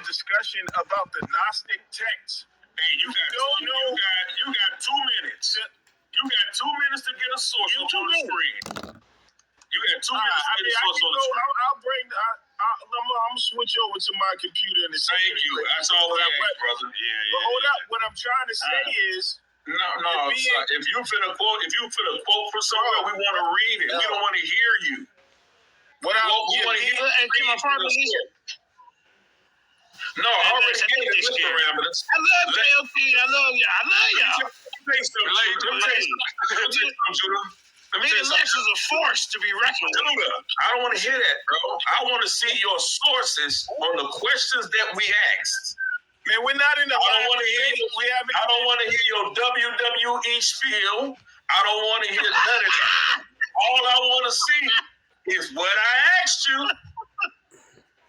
discussion about the Gnostic texts. Hey, you got 2 minutes. You got 2 minutes to get a source on the screen. You got 2 minutes to get a source on the screen. I'll bring. I'm gonna switch over to my computer in a second. Thank you. That's all I ask, brother. But hold up. What I'm trying to say is. No, if you finna quote for somewhere, we want to read it. We don't want to hear you. We want to hear you. No, I already gave you the parameters. I love JLP. I love y'all. Let me tell you something. Lex is a force to be reckoned with. I don't want to hear that, bro. I want to see your sources on the questions that we asked. Man, we're not in the. I don't want to hear your WWE spiel. I don't want to hear none of that. All I want to see is what I asked you.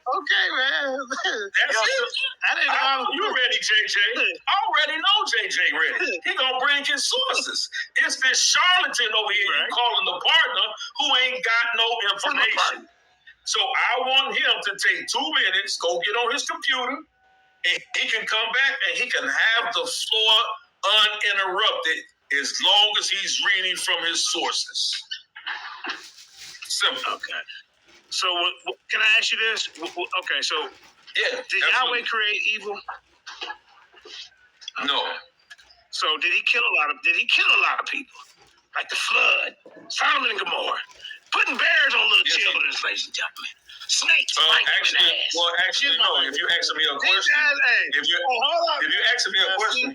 Okay, man. That's it. I didn't know. You ready, JJ? I already know JJ ready. He gonna bring his sources. It's this charlatan over here you calling the partner who ain't got no information. So I want him to take 2 minutes, go get on his computer, and he can come back and he can have the floor uninterrupted as long as he's reading from his sources. Simple. Okay. So can I ask you this? Okay, so did Yahweh create evil? No. So did he kill a lot of people? Like the flood, Sodom and Gomorrah, putting bears on little children, ladies and gentlemen. Snakes biting in the ass. Well, actually, no. If you asking me a question, if you asking me a question,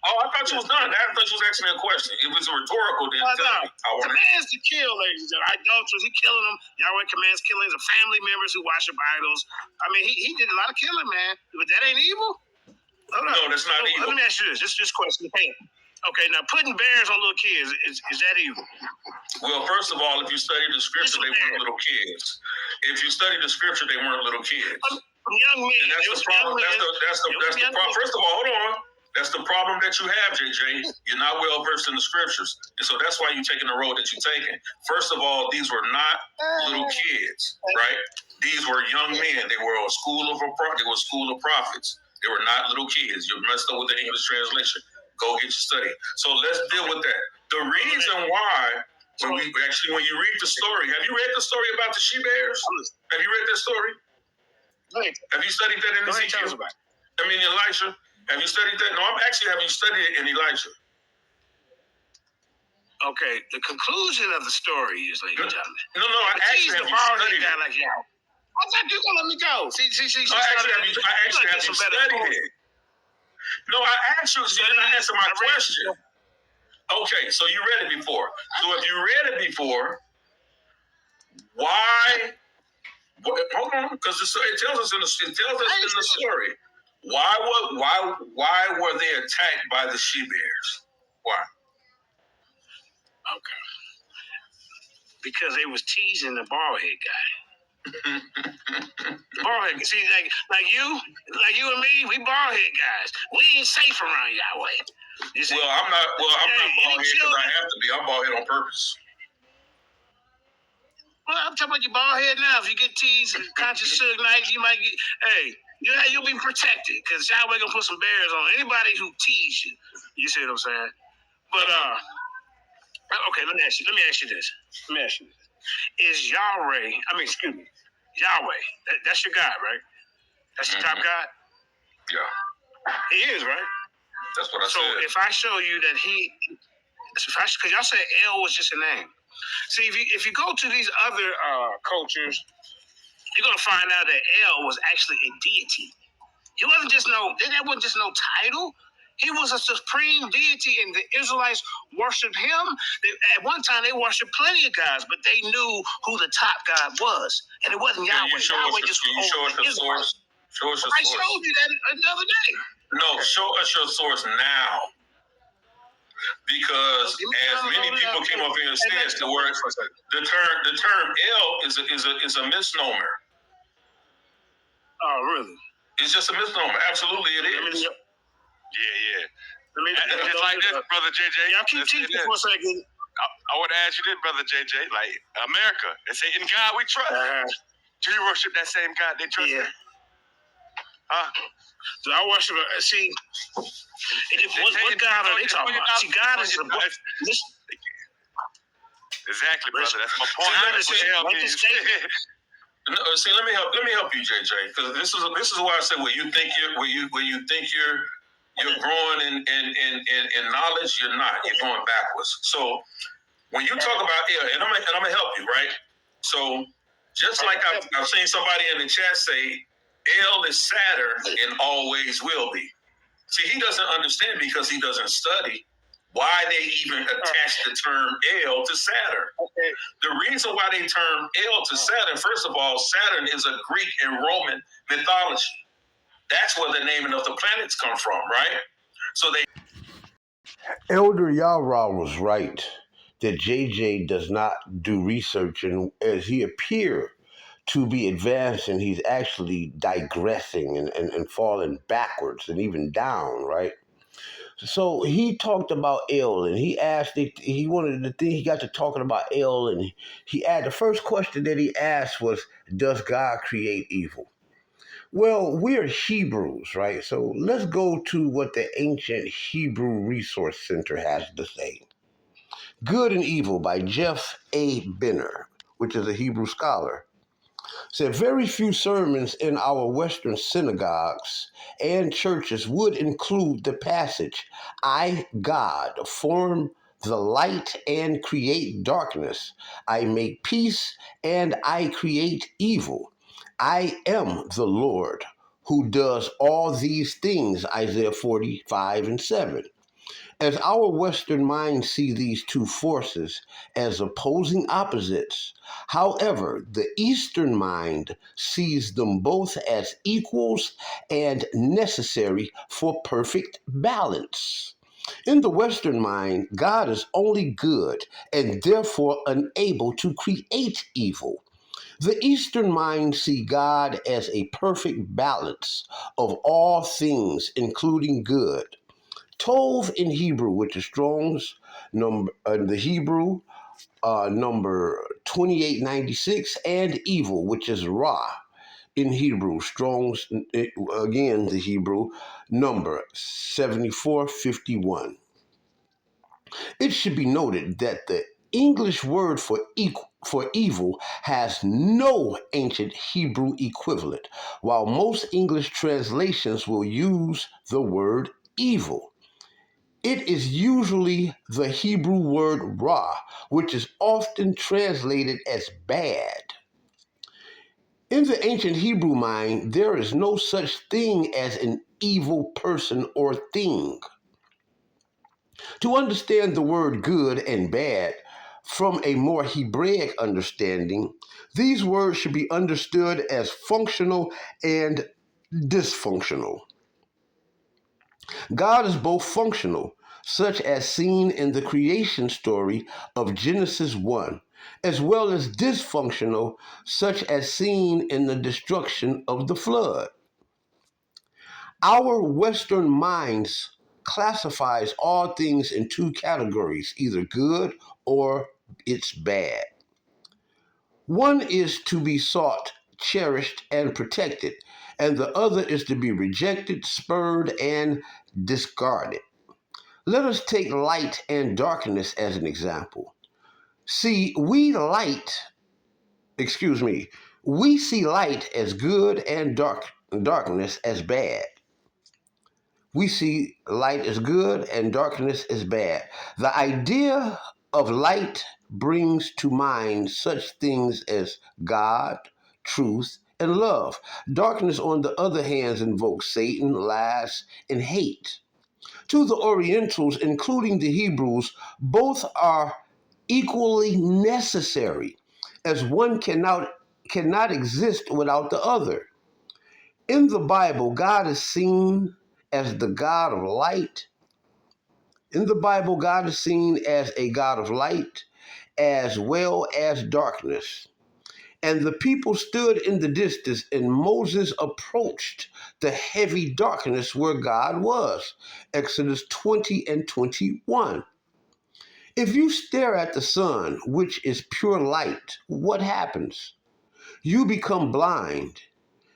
I thought you was done. I thought you was asking me a question. It was rhetorical. Then commands to kill, ladies and gentlemen. Idolaters, he killing them. Yahweh commands killings of family members who worship idols. I mean, he did a lot of killing, man. But that ain't evil. No, that's not evil. Let me ask you this. Just question. Okay, now putting bears on little kids, is that evil? Well, first of all, if you study the scripture, they weren't little kids. If you study the scripture, they weren't little kids. Young men. And that's the problem. That's the problem. First of all, hold on. That's the problem that you have, JJ. You're not well versed in the scriptures, and so that's why you're taking the road that you're taking. First of all, these were not little kids, right? These were young men. They were a school of prophets. They were not little kids. You're messed up with the English translation. Go get your study. So let's deal with that. The reason why, when you read the story, have you read the story about the she bears? Have you read that story? Have you studied that in Ezekiel? Elisha. Have you studied that? No, have you studied it in Elijah? Okay, the conclusion of the story is, ladies and gentlemen. No, I actually have you studied it. Like y'all. I thought you were going to let me go. See, I actually have you studied it. No, I asked you, so then I answered my question. Okay, so you read it before. So if you read it before, why? Hold on, because it tells us in the story. Why were they attacked by the she bears? Why? Okay. Because they was teasing the bald head guy. Bald head. See, like you and me, we bald head guys. We ain't safe around Yahweh. You see? Well, I'm not bald head because I have to be. I'm bald head on purpose. Well, I'm talking about your bald head now. If you get teased and conscious Suge Knight, you might get you'll be protected because Yahweh gonna put some bears on anybody who tease you. You see what I'm saying? But okay, let me ask you this. Is Yahweh? Yahweh. That's your God, right? That's your top God. Yeah. He is, right? That's what I said. So if I show you that because y'all said El was just a name. See, if you go to these other cultures, you're gonna find out that El was actually a deity. That wasn't just no title. He was a supreme deity, and the Israelites worshipped him. At one time, they worshipped plenty of gods, but they knew who the top God was, and it wasn't Yahweh. Can you show us the source? I showed you that the other day. No, show us your source now. Because as many people came up here and said, the term El is a misnomer. Oh, really? It's just a misnomer. Absolutely, it is. Yeah. Just like this, brother JJ. Y'all keep teaching for a second. I would ask you this, brother JJ. Like America, they say, "In God we trust." Do you worship that same God they trust? Yeah. Do I worship? See, what God are they talking about? See, God is exactly, brother. That's my point. See, let me help you, JJ, because this is why I say when you think you're growing in knowledge, you're not. You're going backwards. So when you talk about and I'm gonna help you, right? So just like I've seen somebody in the chat say, El is Saturn and always will be. See, he doesn't understand because he doesn't study why they even attach the term El to Saturn. Okay. The reason why they term El to Saturn, first of all, Saturn is a Greek and Roman mythology. That's where the naming of the planets come from, right? So they... Elder Yhwh was right that JJ does not do research, and as he appears to be advancing, he's actually digressing and falling backwards and even down, right? So he talked about El, and he asked, he wanted the thing, he got to talking about El, and the first question that he asked was, does God create evil? Well, we're Hebrews, right? So let's go to what the Ancient Hebrew Resource Center has to say. Good and Evil by Jeff A. Benner, which is a Hebrew scholar, said very few sermons in our Western synagogues and churches would include the passage, I, God, form the light and create darkness. I make peace and I create evil. I am the Lord who does all these things, Isaiah 45:7. As our Western minds see these two forces as opposing opposites, however, the Eastern mind sees them both as equals and necessary for perfect balance. In the Western mind, God is only good and therefore unable to create evil. The Eastern mind sees God as a perfect balance of all things, including good. Tov in Hebrew, which is Strong's number, the Hebrew number 2896, and evil, which is Ra in Hebrew, Strong's, again, the Hebrew number 7451. It should be noted that the English word for evil has no ancient Hebrew equivalent, while most English translations will use the word evil. It is usually the Hebrew word ra, which is often translated as bad. In the ancient Hebrew mind, there is no such thing as an evil person or thing. To understand the word good and bad from a more Hebraic understanding, these words should be understood as functional and dysfunctional. God is both functional, such as seen in the creation story of Genesis 1, as well as dysfunctional, such as seen in the destruction of the flood. Our Western minds classifies all things in two categories, either good or it's bad. One is to be sought, cherished, and protected, and the other is to be rejected, spurned, and discarded. Let us take light and darkness as an example. We see light as good and darkness as bad. We see light as good and darkness as bad. The idea of light brings to mind such things as God, truth, and love. Darkness, on the other hand, invokes Satan, lies, and hate. To the Orientals, including the Hebrews, both are equally necessary, as one cannot exist without the other. In the Bible, God is seen as the God of light. In the Bible, God is seen as a God of light as well as darkness. And the people stood in the distance, and Moses approached the heavy darkness where God was. Exodus 20:21. If you stare at the sun, which is pure light, what happens? You become blind.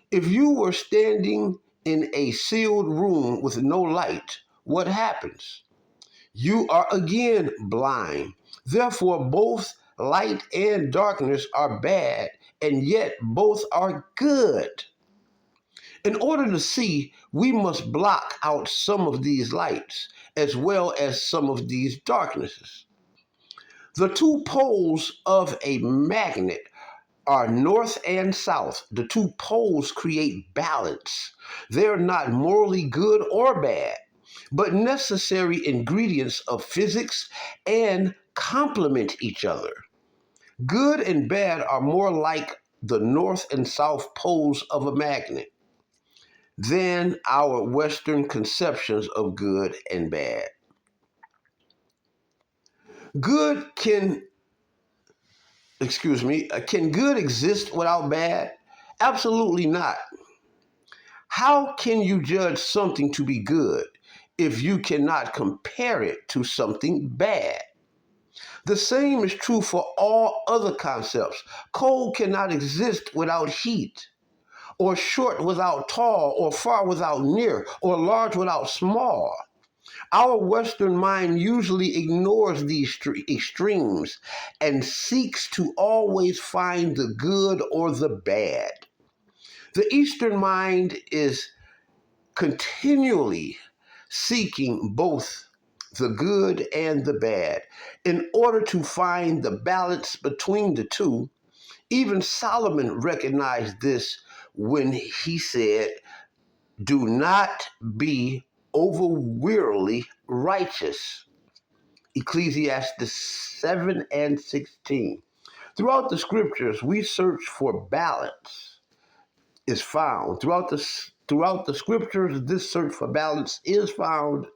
If you were standing in a sealed room with no light, what happens? You are again blind. Therefore, both light and darkness are bad, and yet both are good. In order to see, we must block out some of these lights, as well as some of these darknesses. The two poles of a magnet are north and south. The two poles create balance. They're not morally good or bad, but necessary ingredients of physics and complement each other. Good and bad are more like the north and south poles of a magnet than our Western conceptions of good and bad. Good can can good exist without bad? Absolutely not. How can you judge something to be good if you cannot compare it to something bad? The same is true for all other concepts. Cold cannot exist without heat, or short without tall, or far without near, or large without small. Our Western mind usually ignores these extremes and seeks to always find the good or the bad. The Eastern mind is continually seeking both the good and the bad. In order to find the balance between the two, even Solomon recognized this when he said, "Do not be overwearily righteous." Ecclesiastes 7 and 16. Throughout the scriptures, we search for balance is found. Throughout the scriptures, this search for balance is found,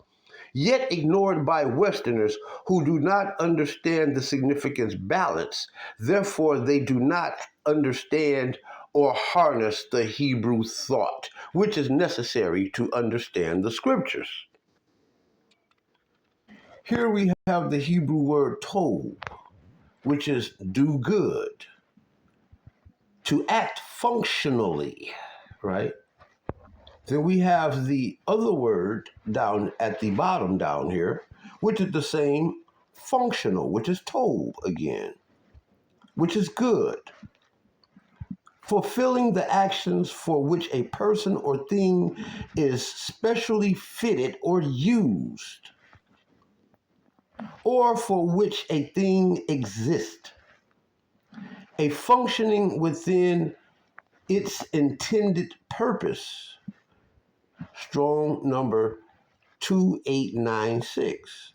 yet ignored by Westerners who do not understand the significance balance. Therefore, they do not understand or harness the Hebrew thought, which is necessary to understand the scriptures. Here we have the Hebrew word tov, which is do good, to act functionally, right? Then we have the other word down at the bottom down here, which is the same, functional, which is tov again, which is good. Fulfilling the actions for which a person or thing is specially fitted or used, or for which a thing exists. A functioning within its intended purpose. Strong number 2896.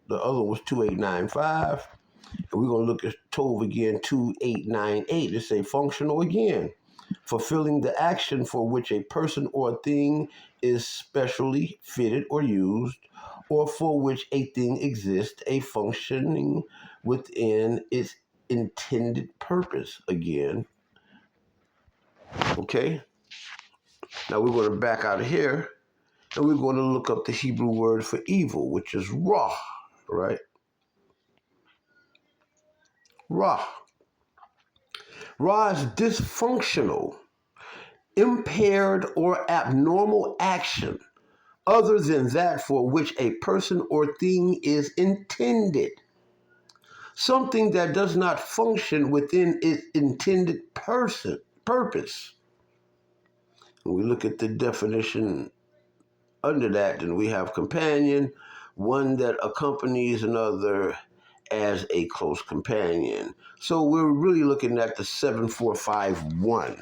The other was 2895. And we're going to look at Tov again, 2898. It's a functional again. Fulfilling the action for which a person or thing is specially fitted or used, or for which a thing exists, a functioning within its intended purpose again. Okay? Now we're going to back out of here, and we're going to look up the Hebrew word for evil, which is Ra, right? Ra. Ra is dysfunctional, impaired, or abnormal action other than that for which a person or thing is intended. Something that does not function within its intended purpose. When we look at the definition under that, then we have companion, one that accompanies another as a close companion. So we're really looking at the 7451,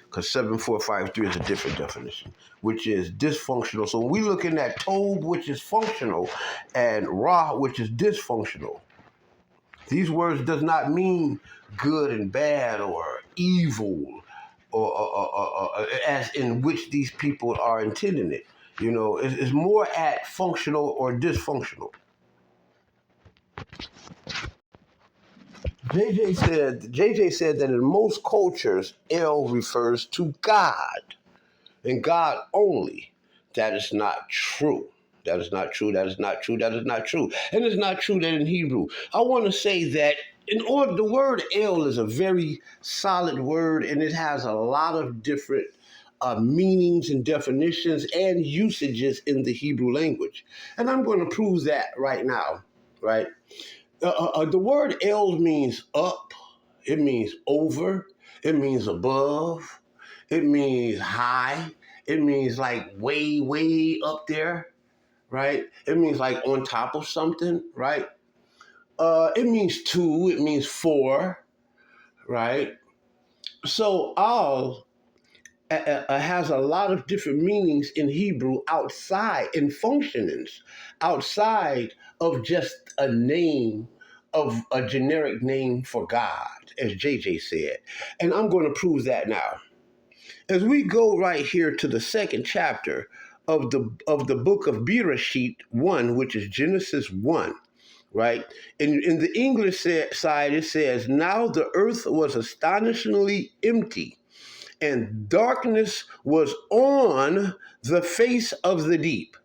because 7453 is a different definition, which is dysfunctional. So we're looking at Tov, which is functional, and Ra, which is dysfunctional. These words does not mean good and bad or evil, or as in which these people are intending it. You know, it's more at functional or dysfunctional. JJ said that in most cultures, El refers to God and God only. That is not true. That is not true. That is not true. That is not true. And it's not true that in Hebrew. I want to say that the word El is a very solid word, and it has a lot of different meanings and definitions and usages in the Hebrew language. And I'm going to prove that right now, right? The word El means up, it means over, it means above, it means high, it means like way, way up there, right? It means like on top of something, right? It means two, it means four, right? So Al has a lot of different meanings in Hebrew outside, in functionings, outside of just a name, of a generic name for God, as JJ said. And I'm going to prove that now. As we go right here to the second chapter of the book of Bereshit 1, which is Genesis 1, right? In the English side, it says, "Now the earth was astonishingly empty, and darkness was on the face of the deep,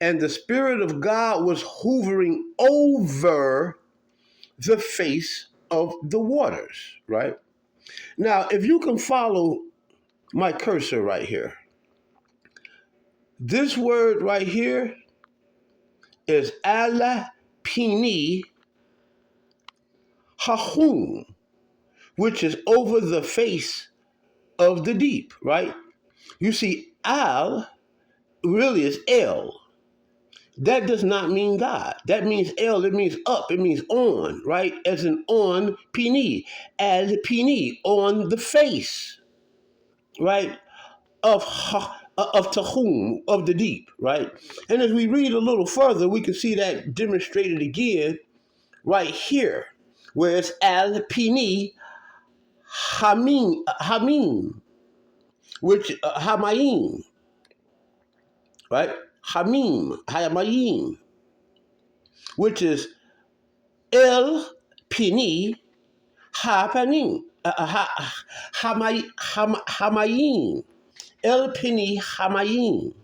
and the Spirit of God was hovering over the face of the waters," right? Now, if you can follow my cursor right here, this word right here is ala pini hahum, which is over the face of the deep, right? You see, al really is El. That does not mean God. That means El, it means up, it means on, right? As in on pini, as pini, on the face, right? Of Tahum, of the deep, right? And as we read a little further, we can see that demonstrated again right here, where it's al pini hamim, which hamayim, right? Hamayim, which is El Pini Hapanim. Hamayim. El Pini Hamayim.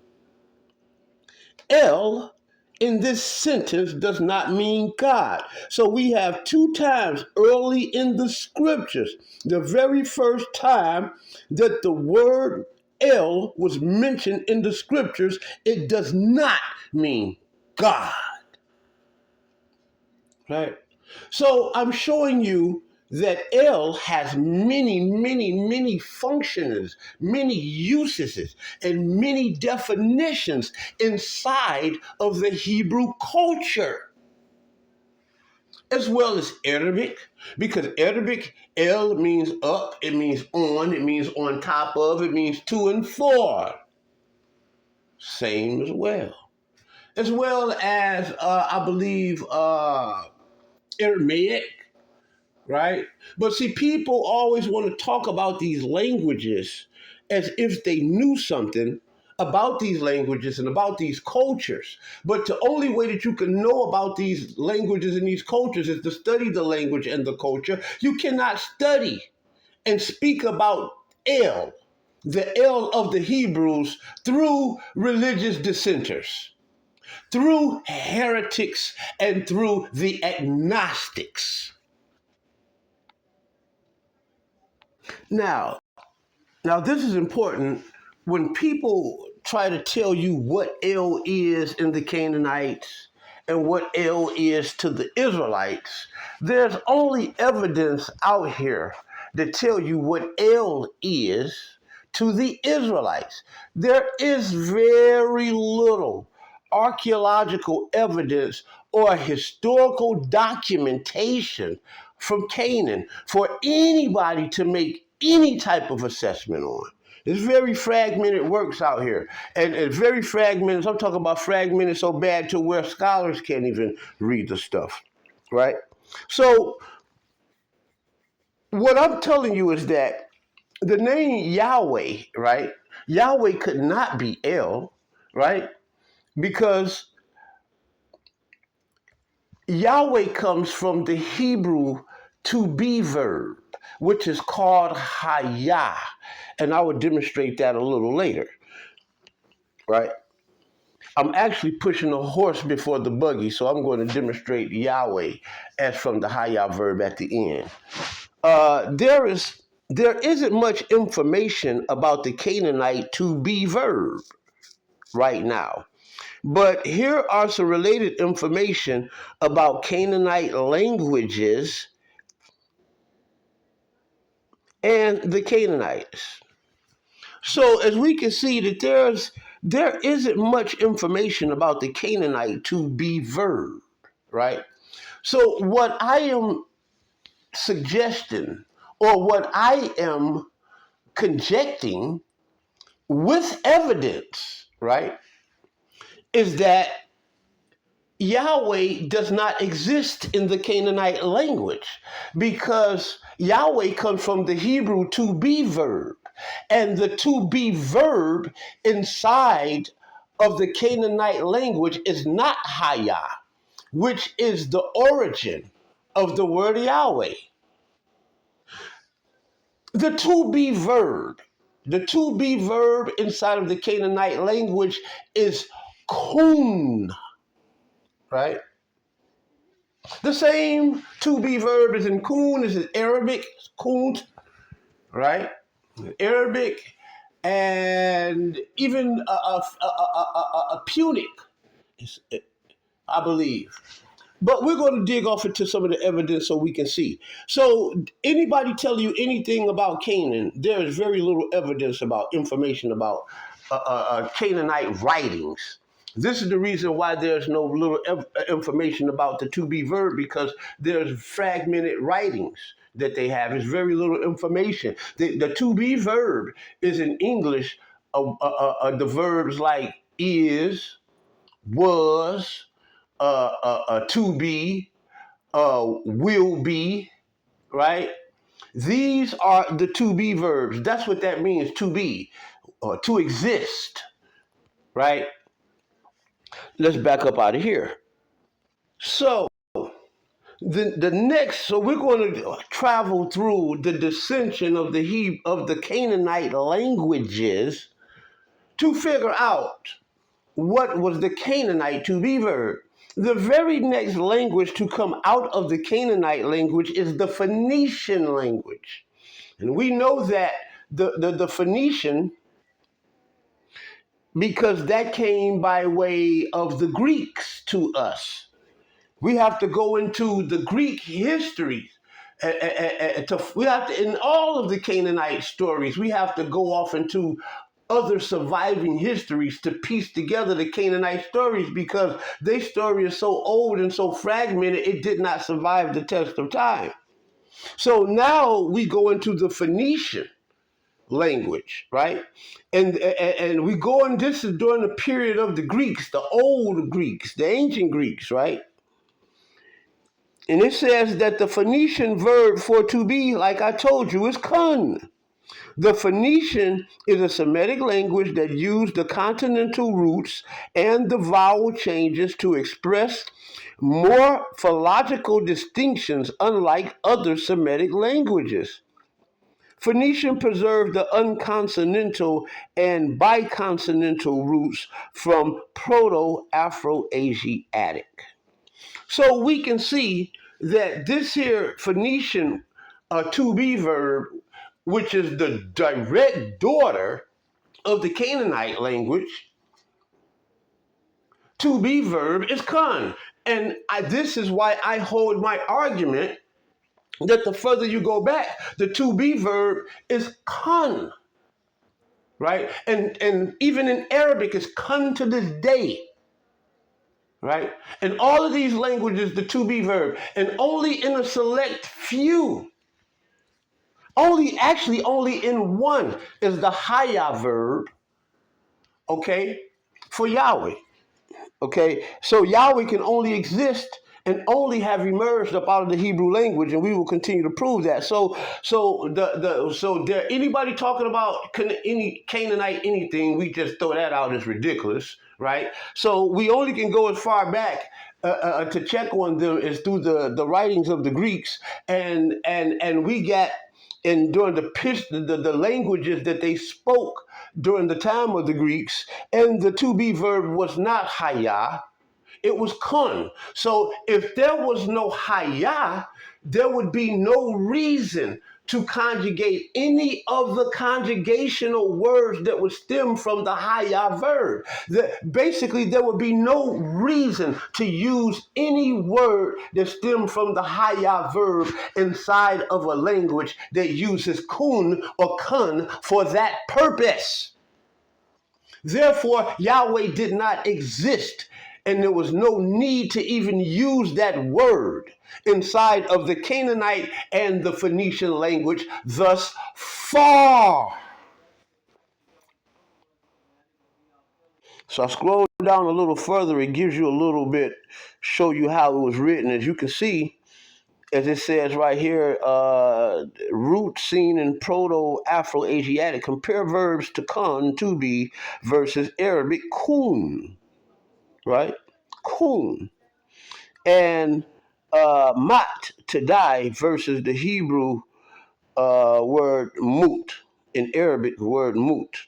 El in this sentence does not mean God. So we have two times early in the scriptures, the very first time that the word El was mentioned in the scriptures, it does not mean God. Right? So I'm showing you that El has many, many, many functions, many usages, and many definitions inside of the Hebrew culture, as well as Arabic, because Arabic, El means up, it means on, it means on top of, it means to and for. Same as well as I believe Aramaic, right? But see, people always want to talk about these languages as if they knew something about these languages and about these cultures. But the only way that you can know about these languages and these cultures is to study the language and the culture. You cannot study and speak about El, the El of the Hebrews, through religious dissenters, through heretics, and through the agnostics. Now, this is important. When people try to tell you what El is in the Canaanites and what El is to the Israelites, there's only evidence out here to tell you what El is to the Israelites. There is very little archaeological evidence or historical documentation from Canaan for anybody to make any type of assessment on. It's very fragmented works out here. And it's very fragmented. I'm talking about fragmented so bad to where scholars can't even read the stuff, right? So what I'm telling you is that the name Yahweh, right? Yahweh could not be El, right? Because Yahweh comes from the Hebrew to be verb, which is called Hayah. And I will demonstrate that a little later, right? I'm actually pushing a horse before the buggy, so I'm going to demonstrate Yahweh as from the Hayah verb at the end. There is there isn't much information about the Canaanite to be verb right now. But here are some related information about Canaanite languages and the Canaanites. So as we can see that there isn't much information about the Canaanite to be verb, right? So what I am suggesting, or what I am conjecting with evidence, right, is that Yahweh does not exist in the Canaanite language, because Yahweh comes from the Hebrew to be verb, and the to be verb inside of the Canaanite language is not Haya, which is the origin of the word Yahweh. The to be verb inside of the Canaanite language is kun, right? The same to be verb is in kun, is in Arabic, kunt, right? Arabic, and even a Punic, I believe. But we're going to dig off into some of the evidence so we can see. So anybody tell you anything about Canaan, there is very little evidence about information about Canaanite writings. This is the reason why there's no little information about the to be verb, because there's fragmented writings that they have. There's very little information. The to be verb is in English, the verbs like is, was, to be, will be, right? These are the to be verbs. That's what that means, to be, or to exist, right? Let's back up out of here. So the next, so we're going to travel through the dissension of the Canaanite languages to figure out what was the Canaanite to be verb. The very next language to come out of the Canaanite language is the Phoenician language. And we know that the Phoenician, because that came by way of the Greeks to us. We have to go into the Greek history. We have to, in all of the Canaanite stories, we have to go off into other surviving histories to piece together the Canaanite stories, because their story is so old and so fragmented, it did not survive the test of time. So now we go into the Phoenician language, right? And we go in, this is during the period of the Greeks, the old Greeks, the ancient Greeks, right? And it says that the Phoenician verb for to be, like I told you, is kun. The Phoenician is a Semitic language that used the consonantal roots and the vowel changes to express morphological distinctions, unlike other Semitic languages. Phoenician preserved the unconsonantal and biconsonantal roots from Proto-Afro Asiatic. So we can see that this here Phoenician to be verb, which is the direct daughter of the Canaanite language, to be verb is kun. And this is why I hold my argument that the further you go back, the to be verb is kun, right? And even in Arabic, it's kun to this day. Right? In all of these languages, the to be verb, and only in a select few, only in one is the Haya verb, okay, for Yahweh. Okay, so Yahweh can only exist and only have emerged up out of the Hebrew language, and we will continue to prove that. So there anybody talking about any Canaanite anything, we just throw that out as ridiculous, right? So we only can go as far back to check on them is through the writings of the Greeks, and we got. And during the languages that they spoke during the time of the Greeks, and the to be verb was not Haya, it was kun. So if there was no Haya, there would be no reason to conjugate any of the conjugational words that would stem from the Yhwh verb. Basically, there would be no reason to use any word that stemmed from the Yhwh verb inside of a language that uses kun or kun for that purpose. Therefore, Yahweh did not exist, and there was no need to even use that word inside of the Canaanite and the Phoenician language thus far. So I scroll down a little further, it gives you a little bit, show you how it was written. As you can see, as it says right here, root seen in Proto-Afro Asiatic. Compare verbs to kun, to be, versus Arabic kun, right? Kun. And mat, to die, versus the Hebrew word mut, in Arabic word mut.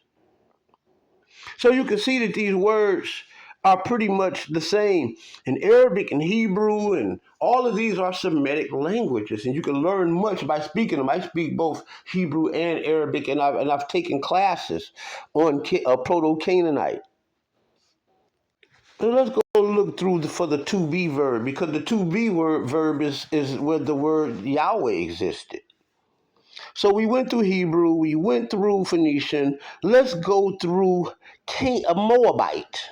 So you can see that these words are pretty much the same. In Arabic and Hebrew, and all of these are Semitic languages, and you can learn much by speaking them. I speak both Hebrew and Arabic, and I've taken classes on Proto-Canaanite. So let's go look through for the to be verb, because the to be verb is where the word Yahweh existed. So we went through Hebrew, we went through Phoenician. Let's go through a Moabite.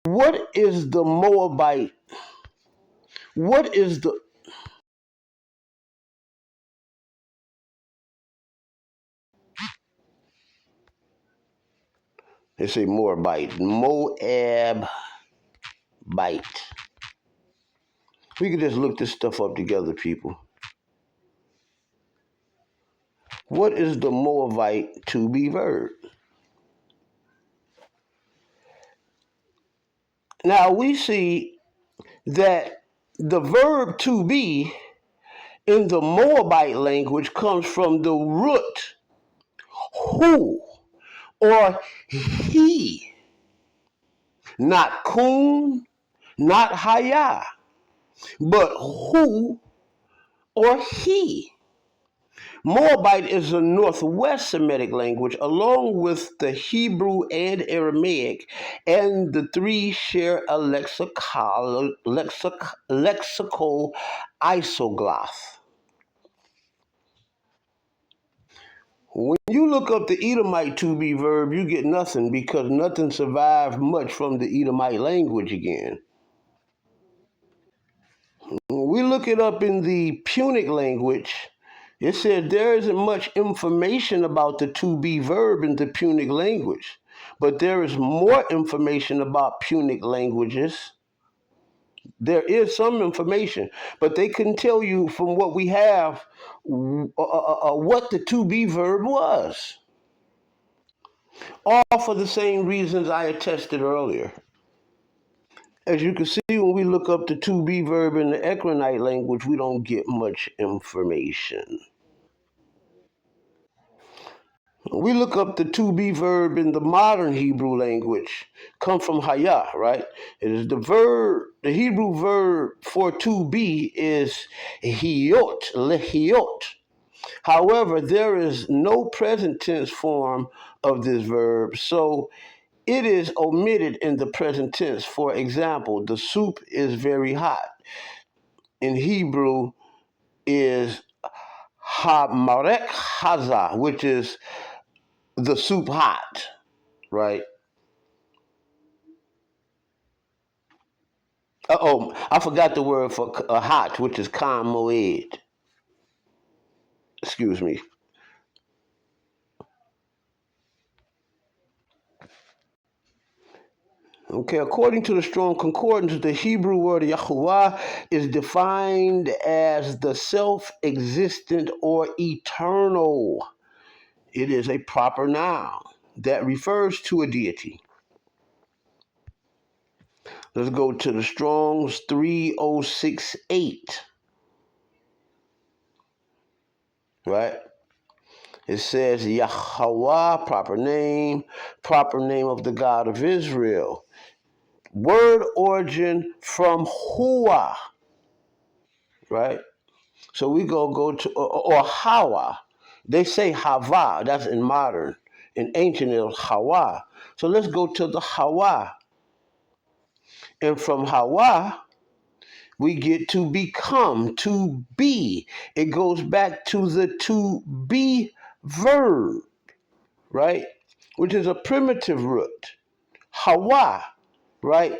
What is the Moabite? What is the... They say Moabite. Moabite. We could just look this stuff up together, people. What is the Moabite to be verb? Now we see that the verb to be in the Moabite language comes from the root who or he, not kun, not haya, but who or he. Moabite is a Northwest Semitic language along with the Hebrew and Aramaic, and the three share a lexical isogloth. When you look up the Edomite to be verb, you get nothing, because nothing survived much from the Edomite language again. When we look it up in the Punic language, it said there isn't much information about the to be verb in the Punic language, but there is more information about Punic languages. There is some information, but they couldn't tell you from what we have what the to be verb was. All for the same reasons I attested earlier. As you can see, when we look up the to be verb in the Canaanite language, we don't get much information. We look up the to be verb in the modern Hebrew language, come from haya, right? It is the verb, the Hebrew verb for to be is hiyot, lehiyot. However, there is no present tense form of this verb, so it is omitted in the present tense. For example, the soup is very hot. In Hebrew is ha-marek haza, which is the soup hot, right? I forgot the word for hot, which is kan moed. Excuse me. Okay, according to the Strong Concordance, the Hebrew word Yhwh is defined as the self-existent or eternal. It is a proper noun that refers to a deity. Let's go to the Strong's 3068. Right? It says Yahweh, proper name of the God of Israel. Word origin from Hua, right? So we go to, or Hawa. They say Hava, that's in modern. In ancient it was Hawa. So let's go to the Hawa. And from Hawa, we get to become, to be. It goes back to the to be verb, right? Which is a primitive root. Hawa, right?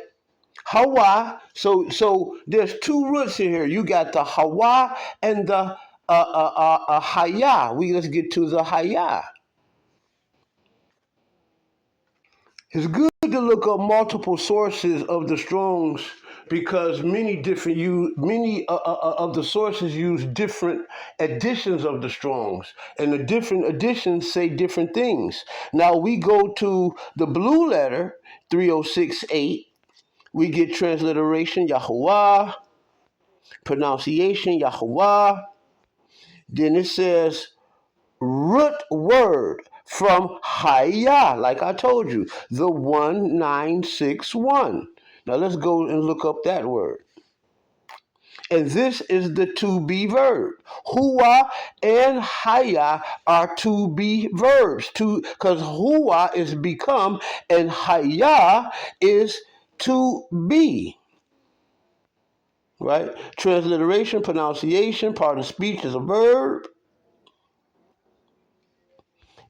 Hawa. So there's two roots in here. You got the Hawa and the Haya. Let's get to the Haya. It's good to look up multiple sources of the Strongs because many of the sources use different editions of the Strongs, and the different editions say different things. Now we go to the blue letter 3068. We get transliteration Yahuwah, pronunciation Yahuwah. Then it says root word from Haya, like I told you, the 1961. Now let's go and look up that word. And this is the to be verb. Huwa and Haya are to be verbs. Because Huwa is become and Haya is to be. Right? Transliteration, pronunciation, part of speech is a verb.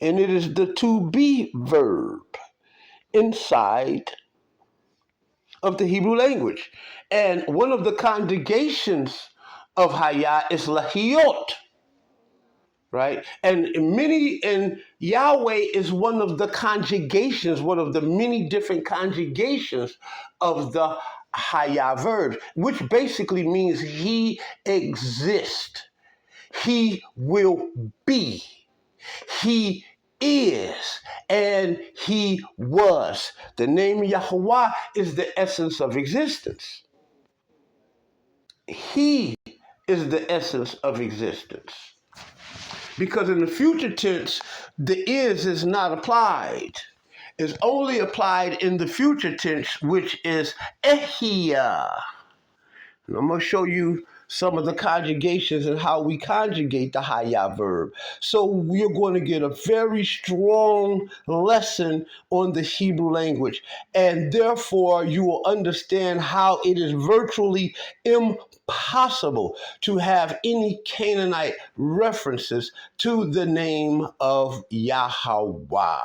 And it is the to be verb inside of the Hebrew language. And one of the conjugations of Haya is Lahiot, right? And Yahweh is one of the conjugations, one of the many different conjugations of the Haya verb, which basically means he exists, he will be, he is, and he was. The name Yahweh is the essence of existence. He is the essence of existence. Because in the future tense, the is not applied. It's only applied in the future tense, which is ehia. And I'm going to show you some of the conjugations and how we conjugate the Haya verb. So we're going to get a very strong lesson on the Hebrew language. And therefore, you will understand how it is virtually impossible to have any Canaanite references to the name of Yahweh.